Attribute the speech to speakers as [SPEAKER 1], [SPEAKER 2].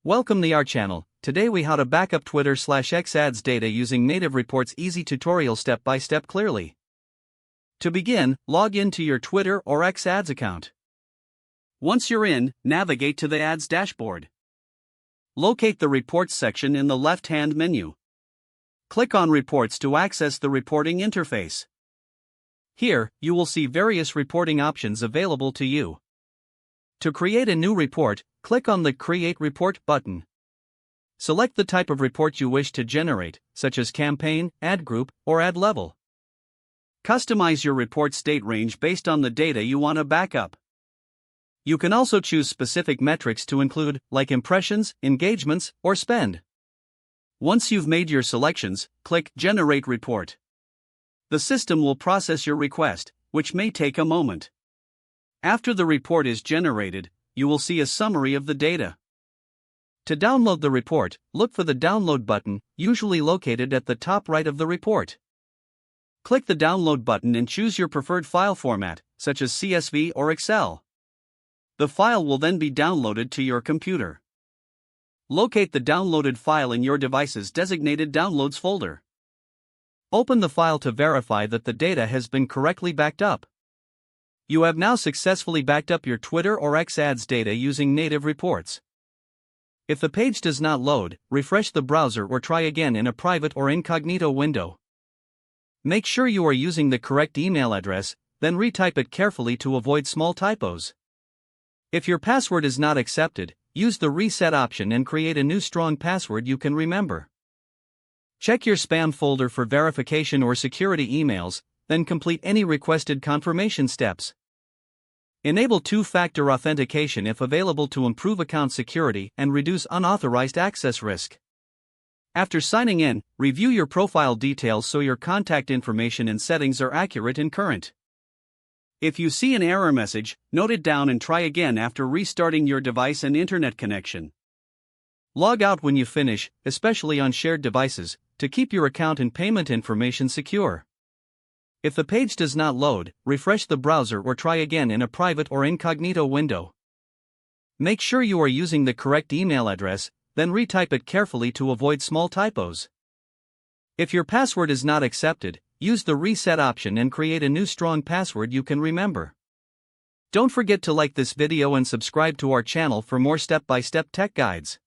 [SPEAKER 1] Welcome to our channel. Today we how to backup Twitter/X ads data using native reports. Easy tutorial step by step clearly. To begin, log in to your Twitter or X ads account. Once you're in, navigate to the ads dashboard. Locate the reports section in the left-hand menu. Click on reports to access the reporting interface. Here, you will see various reporting options available to you. To create a new report, click on the Create Report button. Select the type of report you wish to generate, such as campaign, ad group, or ad level. Customize your report's date range based on the data you want to backup. You can also choose specific metrics to include, like impressions, engagements, or spend. Once you've made your selections, click Generate Report. The system will process your request, which may take a moment. After the report is generated, you will see a summary of the data. To download the report, look for the Download button, usually located at the top right of the report. Click the Download button and choose your preferred file format, such as CSV or Excel. The file will then be downloaded to your computer. Locate the downloaded file in your device's designated Downloads folder. Open the file to verify that the data has been correctly backed up. You have now successfully backed up your Twitter or X ads data using native reports. If the page does not load, refresh the browser or try again in a private or incognito window. Make sure you are using the correct email address, then retype it carefully to avoid small typos. If your password is not accepted, use the reset option and create a new strong password you can remember. Check your spam folder for verification or security emails, then complete any requested confirmation steps. Enable two-factor authentication if available to improve account security and reduce unauthorized access risk. After signing in, review your profile details so your contact information and settings are accurate and current. If you see an error message, note it down and try again after restarting your device and internet connection. Log out when you finish, especially on shared devices, to keep your account and payment information secure. If the page does not load, refresh the browser or try again in a private or incognito window. Make sure you are using the correct email address, then retype it carefully to avoid small typos. If your password is not accepted, use the reset option and create a new strong password you can remember. Don't forget to like this video and subscribe to our channel for more step-by-step tech guides.